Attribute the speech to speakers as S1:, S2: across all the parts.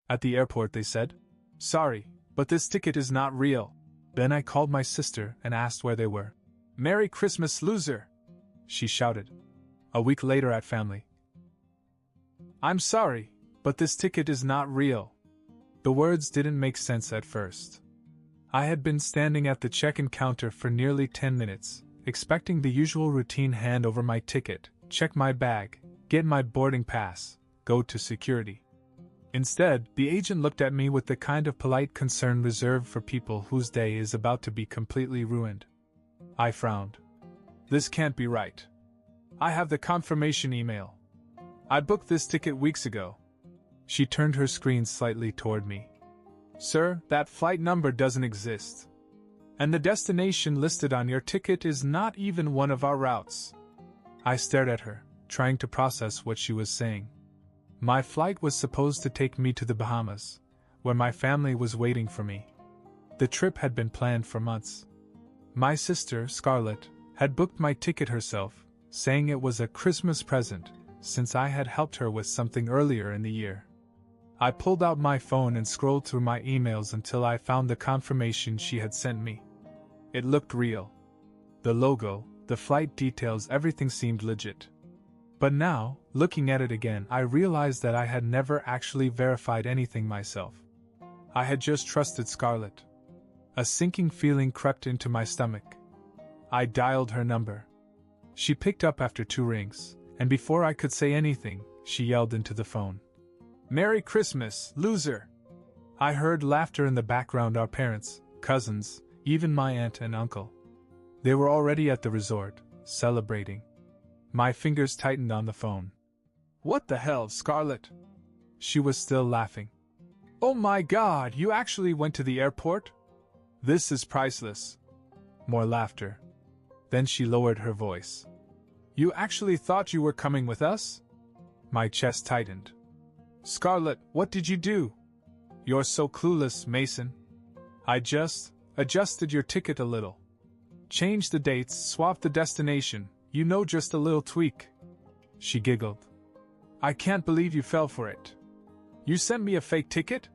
S1: At the airport, they said. Sorry, but this ticket is not real. Then I called my sister and asked where they were. Merry Christmas, loser! She shouted. A week later at family. I'm sorry, but this ticket is not real. The words didn't make sense at first. I had been standing at the check-in counter for nearly 10 minutes, expecting the usual routine: hand over my ticket, check my bag, get my boarding pass, go to security. Instead, the agent looked at me with the kind of polite concern reserved for people whose day is about to be completely ruined. I frowned. This can't be right. I have the confirmation email. I booked this ticket weeks ago. She turned her screen slightly toward me. Sir, that flight number doesn't exist. And the destination listed on your ticket is not even one of our routes. I stared at her, trying to process what she was saying. My flight was supposed to take me to the Bahamas, where my family was waiting for me. The trip had been planned for months. My sister, Scarlett, had booked my ticket herself, saying it was a Christmas present, since I had helped her with something earlier in the year. I pulled out my phone and scrolled through my emails until I found the confirmation she had sent me. It looked real. The logo, the flight details, everything seemed legit. But now, looking at it again, I realized that I had never actually verified anything myself. I had just trusted Scarlett. A sinking feeling crept into my stomach. I dialed her number. She picked up after 2 rings, and before I could say anything, she yelled into the phone. Merry Christmas, loser! I heard laughter in the background. Our parents, cousins, even my aunt and uncle. They were already at the resort, celebrating. My fingers tightened on the phone. What the hell, Scarlett? She was still laughing. Oh my God, you actually went to the airport? This is priceless. More laughter. Then she lowered her voice. You actually thought you were coming with us? My chest tightened. Scarlett, what did you do? You're so clueless, Mason. I just adjusted your ticket a little. Changed the dates, swapped the destination, just a little tweak. She giggled. I can't believe you fell for it. You sent me a fake ticket?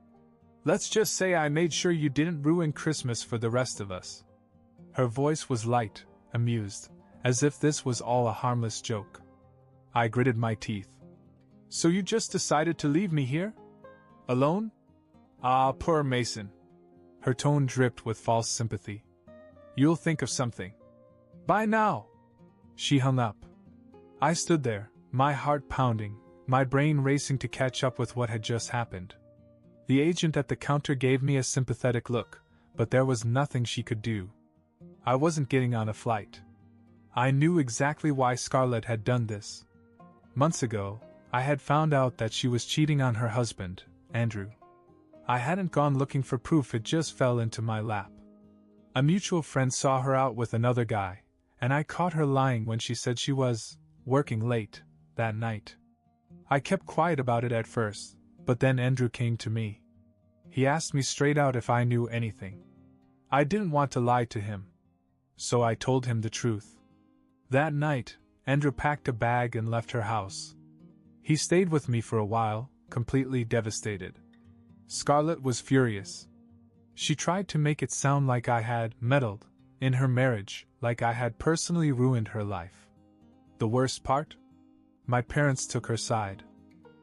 S1: Let's just say I made sure you didn't ruin Christmas for the rest of us. Her voice was light, amused, as if this was all a harmless joke. I gritted my teeth. So you just decided to leave me here? Alone? Ah, poor Mason. Her tone dripped with false sympathy. You'll think of something. Bye now. She hung up. I stood there, my heart pounding, my brain racing to catch up with what had just happened. The agent at the counter gave me a sympathetic look, but there was nothing she could do. I wasn't getting on a flight. I knew exactly why Scarlett had done this. Months ago, I had found out that she was cheating on her husband, Andrew. I hadn't gone looking for proof, it just fell into my lap. A mutual friend saw her out with another guy, and I caught her lying when she said she was working late that night. I kept quiet about it at first, but then Andrew came to me. He asked me straight out if I knew anything. I didn't want to lie to him, so I told him the truth. That night, Andrew packed a bag and left her house. He stayed with me for a while, completely devastated. Scarlett was furious. She tried to make it sound like I had meddled in her marriage, like I had personally ruined her life. The worst part? My parents took her side.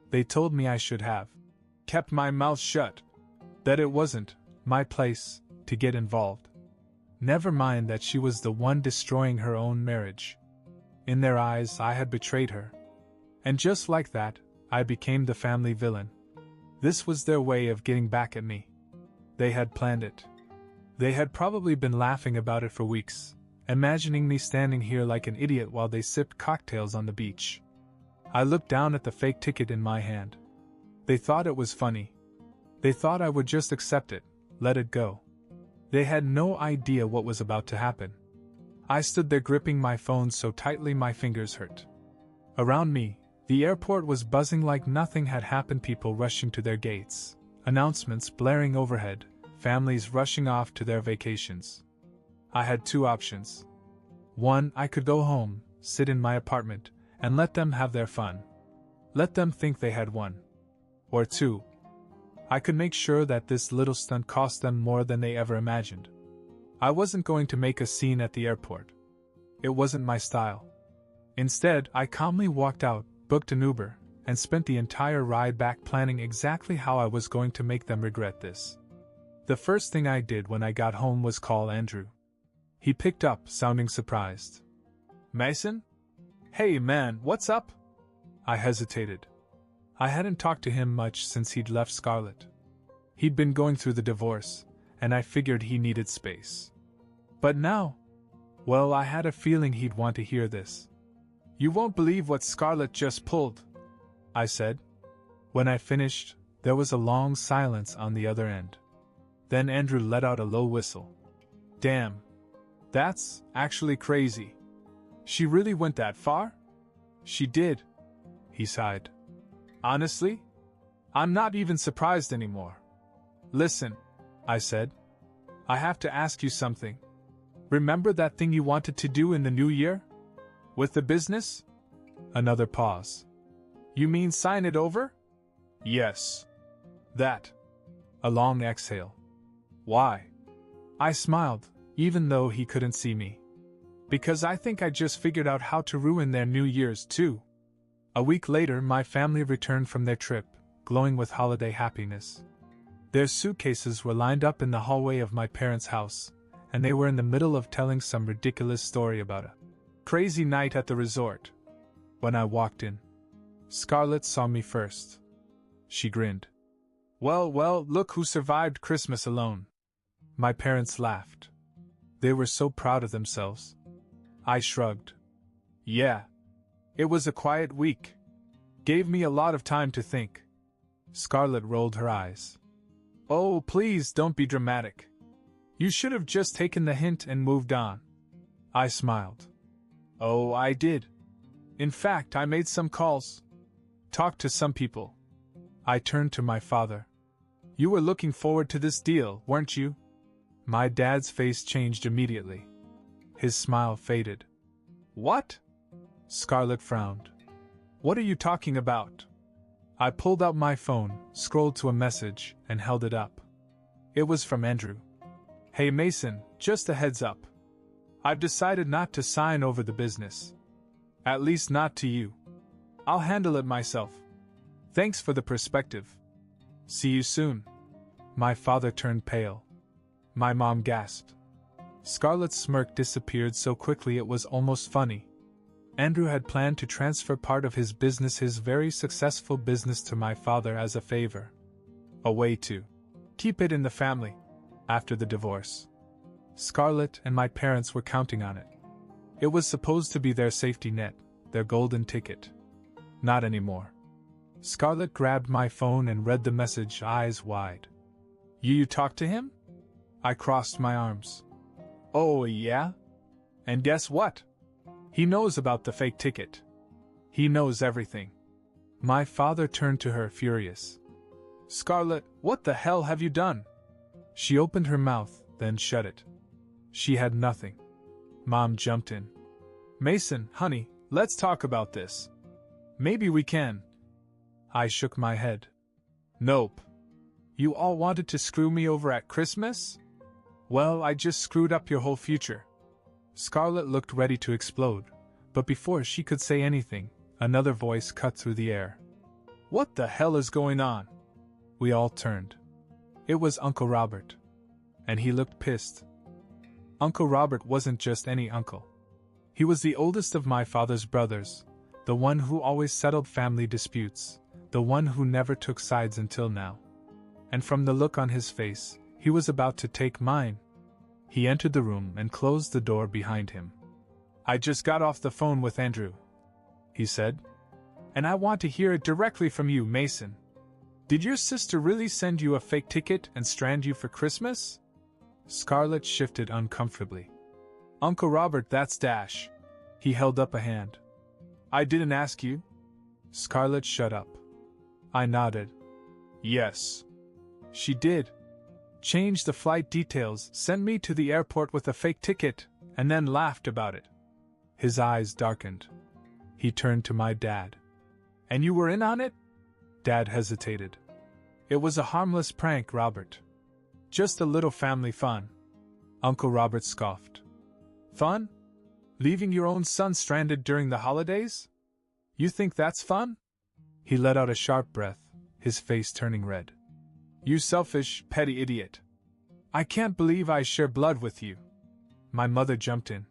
S1: They told me I should have kept my mouth shut, that it wasn't my place to get involved. Never mind that she was the one destroying her own marriage. In their eyes, I had betrayed her. And just like that, I became the family villain. This was their way of getting back at me. They had planned it. They had probably been laughing about it for weeks, imagining me standing here like an idiot while they sipped cocktails on the beach. I looked down at the fake ticket in my hand. They thought it was funny. They thought I would just accept it, let it go. They had no idea what was about to happen. I stood there gripping my phone so tightly my fingers hurt. Around me, the airport was buzzing like nothing had happened, people rushing to their gates, announcements blaring overhead, families rushing off to their vacations. I had 2 options. 1, I could go home, sit in my apartment, and let them have their fun. Let them think they had won. Or 2, I could make sure that this little stunt cost them more than they ever imagined. I wasn't going to make a scene at the airport. It wasn't my style. Instead, I calmly walked out, booked an Uber, and spent the entire ride back planning exactly how I was going to make them regret this. The first thing I did when I got home was call Andrew. He picked up, sounding surprised. "Mason? Hey man, what's up?" I hesitated. I hadn't talked to him much since he'd left Scarlett. He'd been going through the divorce, and I figured he needed space. But now, well, I had a feeling he'd want to hear this. "You won't believe what Scarlett just pulled," I said. When I finished, there was a long silence on the other end. Then Andrew let out a low whistle. "Damn. That's actually crazy. She really went that far?" "She did," he sighed. "Honestly, I'm not even surprised anymore." "Listen," I said. "I have to ask you something. Remember that thing you wanted to do in the new year? With the business?" Another pause. "You mean sign it over?" "Yes. That." A long exhale. "Why?" I smiled, even though he couldn't see me. "Because I think I just figured out how to ruin their New Year's too." A week later, my family returned from their trip, glowing with holiday happiness. Their suitcases were lined up in the hallway of my parents' house, and they were in the middle of telling some ridiculous story about a crazy night at the resort. When I walked in, Scarlett saw me first. She grinned. Well, look who survived Christmas alone." My parents laughed. They were so proud of themselves. I shrugged. "Yeah. It was a quiet week. Gave me a lot of time to think." Scarlett rolled her eyes. "Oh, please don't be dramatic. You should have just taken the hint and moved on." I smiled. "Oh, I did. In fact, I made some calls. Talked to some people." I turned to my father. "You were looking forward to this deal, weren't you?" My dad's face changed immediately. His smile faded. "What?" Scarlett frowned. "What are you talking about?" I pulled out my phone, scrolled to a message, and held it up. It was from Andrew. "Hey Mason, just a heads up. I've decided not to sign over the business. At least not to you. I'll handle it myself. Thanks for the perspective. See you soon." My father turned pale. My mom gasped. Scarlett's smirk disappeared so quickly it was almost funny. Andrew had planned to transfer part of his business, his very successful business, to my father as a favor. A way to keep it in the family after the divorce. Scarlett and my parents were counting on it. It was supposed to be their safety net, their golden ticket. Not anymore. Scarlett grabbed my phone and read the message, eyes wide. You talked to him?" I crossed my arms. "Oh, yeah? And guess what? He knows about the fake ticket. He knows everything." My father turned to her, furious. "Scarlett, what the hell have you done?" She opened her mouth, then shut it. She had nothing. Mom jumped in. "Mason, honey, let's talk about this. Maybe we can." I shook my head. "Nope. You all wanted to screw me over at Christmas? Well, I just screwed up your whole future." Scarlett looked ready to explode, but before she could say anything, another voice cut through the air. "What the hell is going on?" We all turned. It was Uncle Robert. And he looked pissed. Uncle Robert wasn't just any uncle. He was the oldest of my father's brothers, the one who always settled family disputes, the one who never took sides until now. And from the look on his face, he was about to take mine. He entered the room and closed the door behind him. "I just got off the phone with Andrew," he said. "And I want to hear it directly from you, Mason. Did your sister really send you a fake ticket and strand you for Christmas?" Scarlett shifted uncomfortably. "Uncle Robert, that's Dash." He held up a hand. "I didn't ask you." Scarlett shut up. I nodded. "Yes. She did. Changed the flight details, sent me to the airport with a fake ticket, and then laughed about it." His eyes darkened. He turned to my dad. "And you were in on it?" Dad hesitated. It was a harmless prank, Robert. Just a little family fun. Uncle Robert scoffed. Fun? Leaving your own son stranded during the holidays? You think that's fun? He let out a sharp breath, his face turning red. You selfish, petty idiot. I can't believe I share blood with you. My mother jumped in.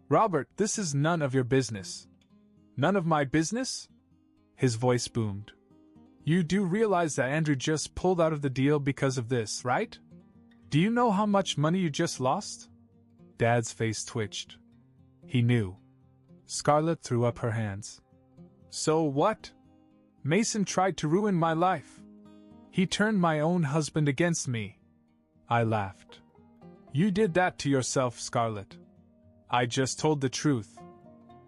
S1: Robert, this is none of your business. None of my business? His voice boomed. You do realize that Andrew just pulled out of the deal because of this, right? Do you know how much money you just lost? Dad's face twitched. He knew. Scarlett threw up her hands. So what? Mason tried to ruin my life. He turned my own husband against me. I laughed. You did that to yourself, Scarlett. I just told the truth.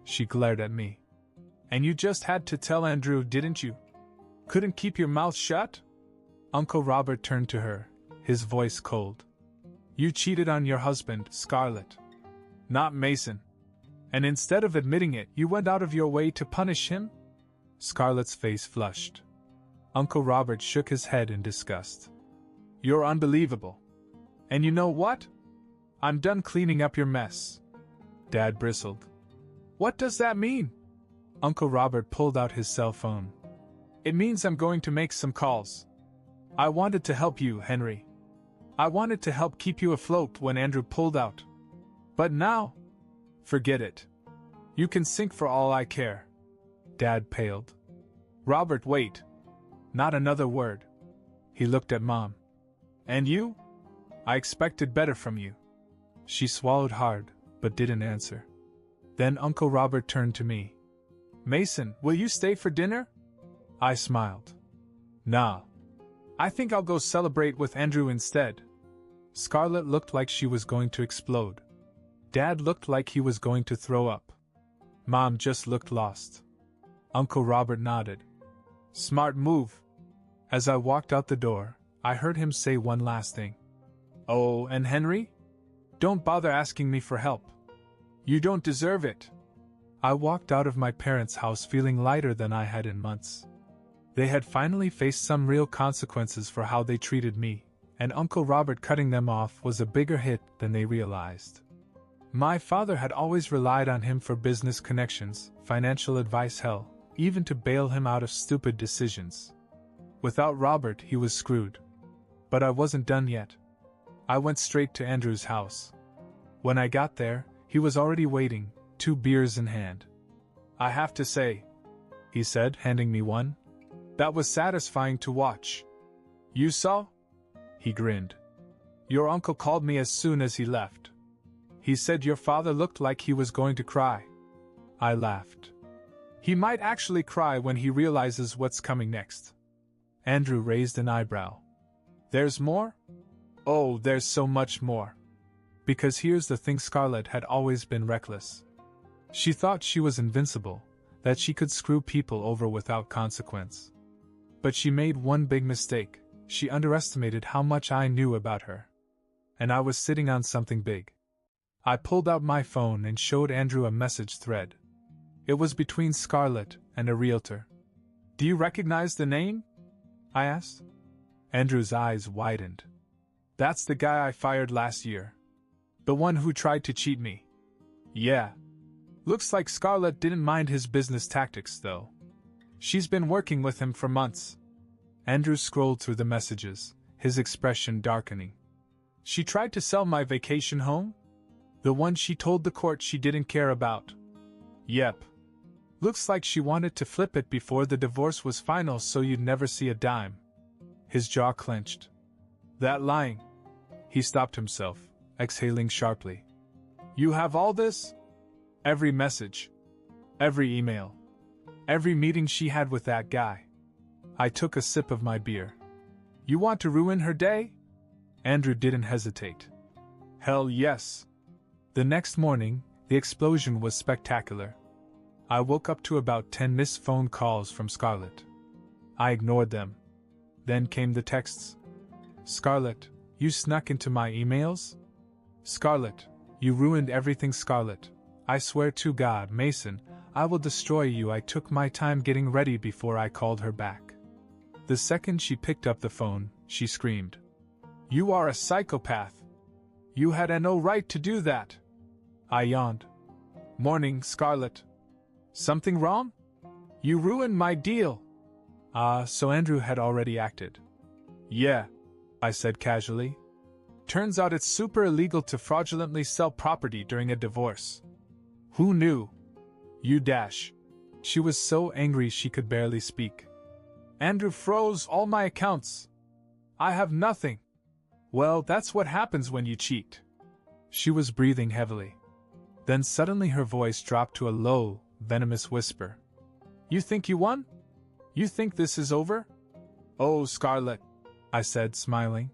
S1: She glared at me. And you just had to tell Andrew, didn't you? Couldn't keep your mouth shut? Uncle Robert turned to her, his voice cold. You cheated on your husband, Scarlett. Not Mason. And instead of admitting it, you went out of your way to punish him? Scarlett's face flushed. Uncle Robert shook his head in disgust. You're unbelievable. And you know what? I'm done cleaning up your mess. Dad bristled. What does that mean? Uncle Robert pulled out his cell phone. It means I'm going to make some calls. I wanted to help you, Henry. I wanted to help keep you afloat when Andrew pulled out. But now, forget it. You can sink for all I care. Dad paled. Robert, wait. Not another word. He looked at Mom. And you? I expected better from you. She swallowed hard, but didn't answer. Then Uncle Robert turned to me. Mason, will you stay for dinner? I smiled. Nah. I think I'll go celebrate with Andrew instead. Scarlett looked like she was going to explode. Dad looked like he was going to throw up. Mom just looked lost. Uncle Robert nodded. Smart move. As I walked out the door, I heard him say one last thing. Oh, and Henry? Don't bother asking me for help. You don't deserve it. I walked out of my parents' house feeling lighter than I had in months. They had finally faced some real consequences for how they treated me, and Uncle Robert cutting them off was a bigger hit than they realized. My father had always relied on him for business connections, financial advice, hell, even to bail him out of stupid decisions. Without Robert, he was screwed. But I wasn't done yet. I went straight to Andrew's house. When I got there, he was already waiting, 2 beers in hand. I have to say, he said, handing me one, that was satisfying to watch. You saw? He grinned. Your uncle called me as soon as he left. He said your father looked like he was going to cry. I laughed. He might actually cry when he realizes what's coming next. Andrew raised an eyebrow. There's more? Oh, there's so much more. Because here's the thing, Scarlett had always been reckless. She thought she was invincible, that she could screw people over without consequence. But she made one big mistake. She underestimated how much I knew about her. And I was sitting on something big. I pulled out my phone and showed Andrew a message thread. It was between Scarlett and a realtor. Do you recognize the name? I asked. Andrew's eyes widened. That's the guy I fired last year. The one who tried to cheat me. Yeah. Looks like Scarlett didn't mind his business tactics, though. She's been working with him for months. Andrew scrolled through the messages, his expression darkening. She tried to sell my vacation home? The one she told the court she didn't care about. Yep. Looks like she wanted to flip it before the divorce was final so you'd never see a dime. His jaw clenched. That lying. He stopped himself, exhaling sharply. You have all this? Every message. Every email. Every meeting she had with that guy. I took a sip of my beer. You want to ruin her day? Andrew didn't hesitate. Hell yes. The next morning, the explosion was spectacular. I woke up to about 10 missed phone calls from Scarlett. I ignored them. Then came the texts. Scarlett, you snuck into my emails? Scarlett, you ruined everything. Scarlett, I swear to God, Mason, I will destroy you. I took my time getting ready before I called her back. The second she picked up the phone, she screamed, "You are a psychopath! You had no right to do that!" I yawned. "Morning, Scarlett. Something wrong? You ruined my deal." So Andrew had already acted. "Yeah," I said casually. "Turns out it's super illegal to fraudulently sell property during a divorce." "Who knew?" "You dash." She was so angry she could barely speak. "Andrew froze all my accounts. I have nothing." "Well, that's what happens when you cheat." She was breathing heavily. Then suddenly her voice dropped to a low, venomous whisper. "You think you won? You think this is over?" "Oh, Scarlett," I said, smiling.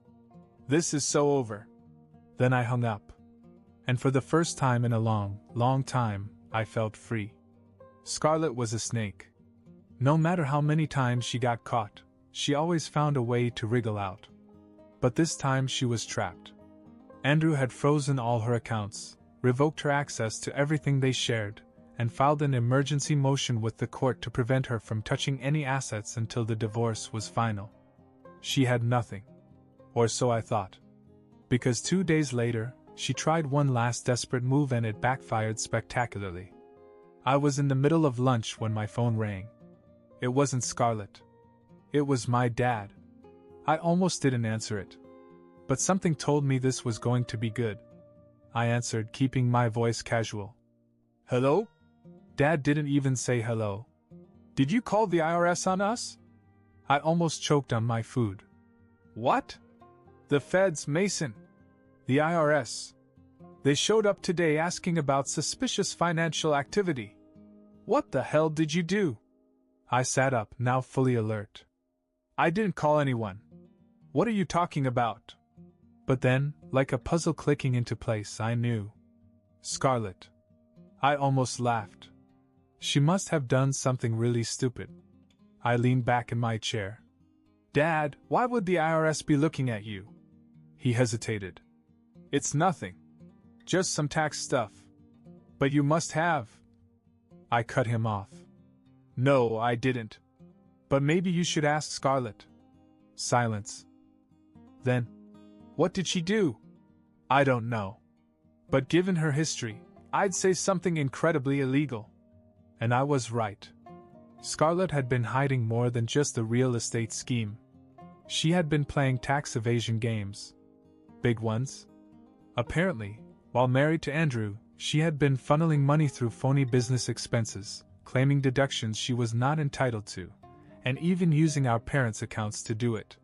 S1: "This is so over." Then I hung up. And for the first time in a long, long time, I felt free. Scarlett was a snake. No matter how many times she got caught, she always found a way to wriggle out. But this time she was trapped. Andrew had frozen all her accounts, revoked her access to everything they shared, and filed an emergency motion with the court to prevent her from touching any assets until the divorce was final. She had nothing. Or so I thought. Because 2 days later, she tried one last desperate move and it backfired spectacularly. I was in the middle of lunch when my phone rang. It wasn't Scarlett. It was my dad. I almost didn't answer it. But something told me this was going to be good. I answered, keeping my voice casual. "Hello?" Dad didn't even say hello. "Did you call the IRS on us?" I almost choked on my food. "What?" "The feds, Mason. The IRS. They showed up today asking about suspicious financial activity." "What the hell did you do?" I sat up, now fully alert. "I didn't call anyone. What are you talking about?" But then, like a puzzle clicking into place, I knew. Scarlett. I almost laughed. She must have done something really stupid. I leaned back in my chair. "Dad, why would the IRS be looking at you?" He hesitated. "It's nothing. Just some tax stuff. But you must have." I cut him off. "No, I didn't. But maybe you should ask Scarlett." Silence. Then, "What did she do?" "I don't know. But given her history, I'd say something incredibly illegal." And I was right. Scarlett had been hiding more than just the real estate scheme. She had been playing tax evasion games. Big ones. Apparently, while married to Andrew, she had been funneling money through phony business expenses, claiming deductions she was not entitled to, and even using our parents' accounts to do it.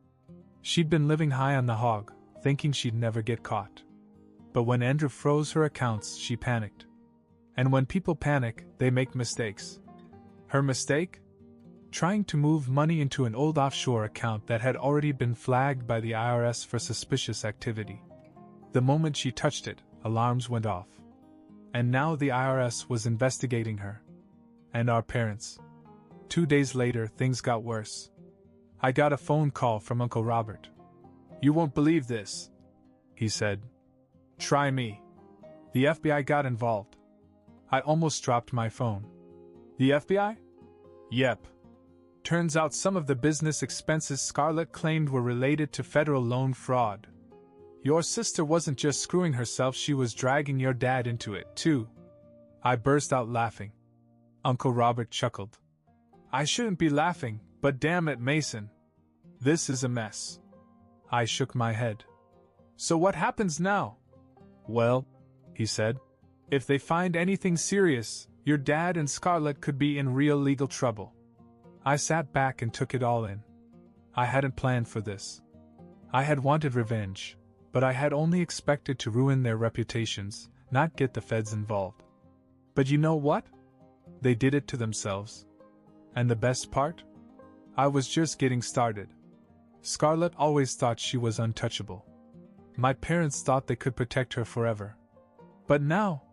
S1: She'd been living high on the hog, thinking she'd never get caught. But when Andrew froze her accounts, she panicked. And when people panic, they make mistakes. Her mistake? Trying to move money into an old offshore account that had already been flagged by the IRS for suspicious activity. The moment she touched it, alarms went off. And now the IRS was investigating her. And our parents. 2 days later, things got worse. I got a phone call from Uncle Robert. "You won't believe this," he said. "Try me. The FBI got involved." I almost dropped my phone. "The FBI?" "Yep. Turns out some of the business expenses Scarlett claimed were related to federal loan fraud. Your sister wasn't just screwing herself, she was dragging your dad into it, too." I burst out laughing. Uncle Robert chuckled. "I shouldn't be laughing, but damn it, Mason. This is a mess." I shook my head. "So what happens now?" "Well," he said, "if they find anything serious, your dad and Scarlett could be in real legal trouble." I sat back and took it all in. I hadn't planned for this. I had wanted revenge, but I had only expected to ruin their reputations, not get the feds involved. But you know what? They did it to themselves. And the best part? I was just getting started. Scarlett always thought she was untouchable. My parents thought they could protect her forever. But now,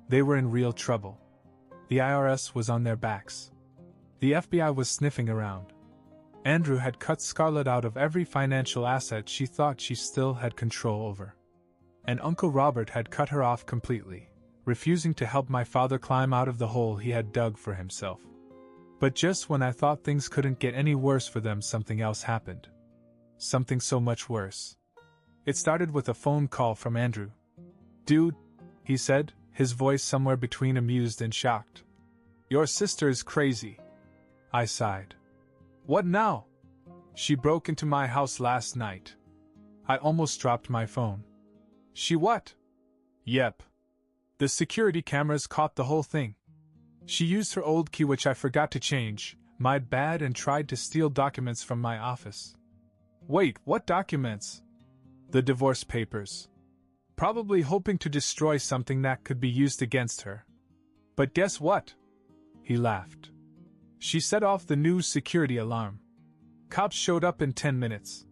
S1: they were in real trouble. The IRS was on their backs. The FBI was sniffing around. Andrew had cut Scarlett out of every financial asset she thought she still had control over. And Uncle Robert had cut her off completely, refusing to help my father climb out of the hole he had dug for himself. But just when I thought things couldn't get any worse for them, something else happened. Something so much worse. It started with a phone call from Andrew. "Dude," he said, his voice somewhere between amused and shocked. "Your sister is crazy." I sighed. "What now?" "She broke into my house last night." I almost dropped my phone. "She what?" "Yep. The security cameras caught the whole thing. She used her old key, which I forgot to change, my bad, and tried to steal documents from my office." "Wait, what documents?" "The divorce papers. Probably hoping to destroy something that could be used against her. But guess what?" He laughed. "She set off the new security alarm. Cops showed up in 10 minutes.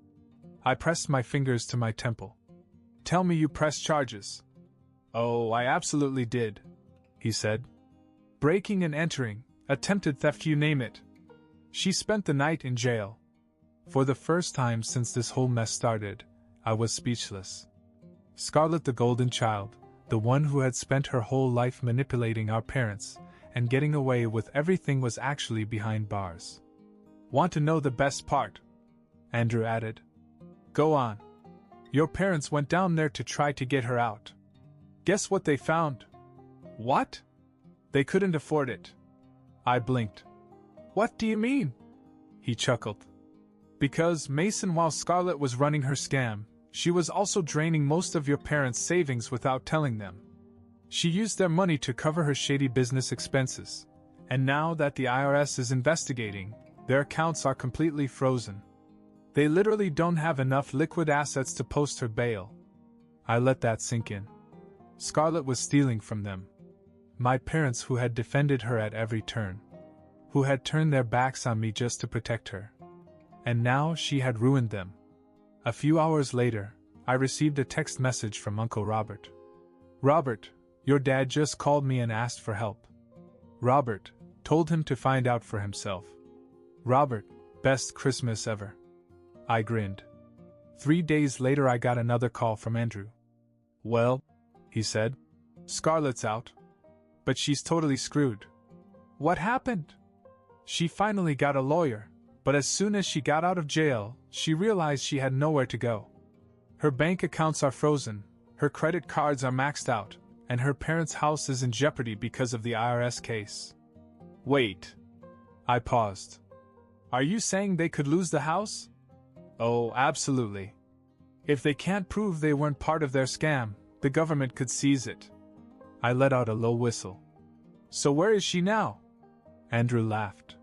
S1: I pressed my fingers to my temple. "Tell me you pressed charges." "Oh, I absolutely did," he said. "Breaking and entering, attempted theft, you name it." She spent the night in jail. For the first time since this whole mess started, I was speechless. Scarlett, the golden child, the one who had spent her whole life manipulating our parents and getting away with everything, was actually behind bars. "Want to know the best part?" Andrew added. "Go on." "Your parents went down there to try to get her out. Guess what they found?" "What?" "They couldn't afford it." I blinked. "What do you mean?" He chuckled. "Because, Mason, while Scarlett was running her scam, she was also draining most of your parents' savings without telling them. She used their money to cover her shady business expenses, and now that the IRS is investigating, their accounts are completely frozen. They literally don't have enough liquid assets to post her bail." I let that sink in. Scarlett was stealing from them. My parents, who had defended her at every turn, who had turned their backs on me just to protect her. And now she had ruined them. A few hours later, I received a text message from Uncle Robert. "Robert, your dad just called me and asked for help." Robert told him to find out for himself. Robert, best Christmas ever. I grinned. 3 days later, I got another call from Andrew. "Well," he said, "Scarlett's out. But she's totally screwed." "What happened?" "She finally got a lawyer, but as soon as she got out of jail, she realized she had nowhere to go. Her bank accounts are frozen, her credit cards are maxed out, and her parents' house is in jeopardy because of the IRS case." "Wait." I paused. "Are you saying they could lose the house?" "Oh, absolutely. If they can't prove they weren't part of their scam, the government could seize it." I let out a low whistle. "So where is she now?" Andrew laughed.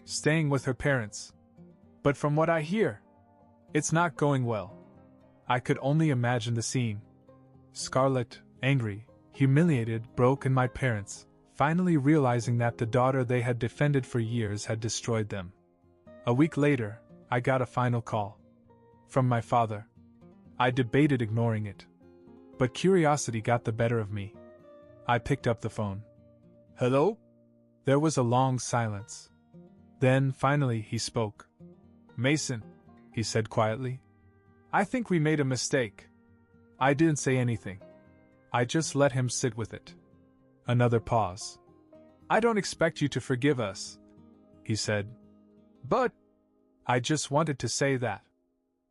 S1: "Staying with her parents. But from what I hear, it's not going well." I could only imagine the scene. Scarlett, angry, humiliated, broke, and my parents, finally realizing that the daughter they had defended for years had destroyed them. A week later, I got a final call. From my father. I debated ignoring it. But curiosity got the better of me. I picked up the phone. "Hello?" There was a long silence. Then, finally, he spoke. "Mason," he said quietly, "I think we made a mistake." I didn't say anything. I just let him sit with it. Another pause. "I don't expect you to forgive us," he said. "But I just wanted to say that."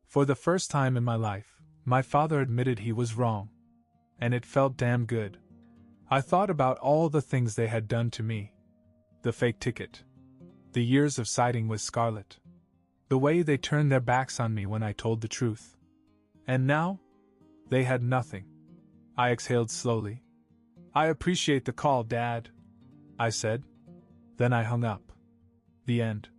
S1: For the first time in my life, my father admitted he was wrong. And it felt damn good. I thought about all the things they had done to me. The fake ticket. The years of siding with Scarlett. The way they turned their backs on me when I told the truth. And now? They had nothing. I exhaled slowly. "I appreciate the call, Dad," I said. Then I hung up. The end.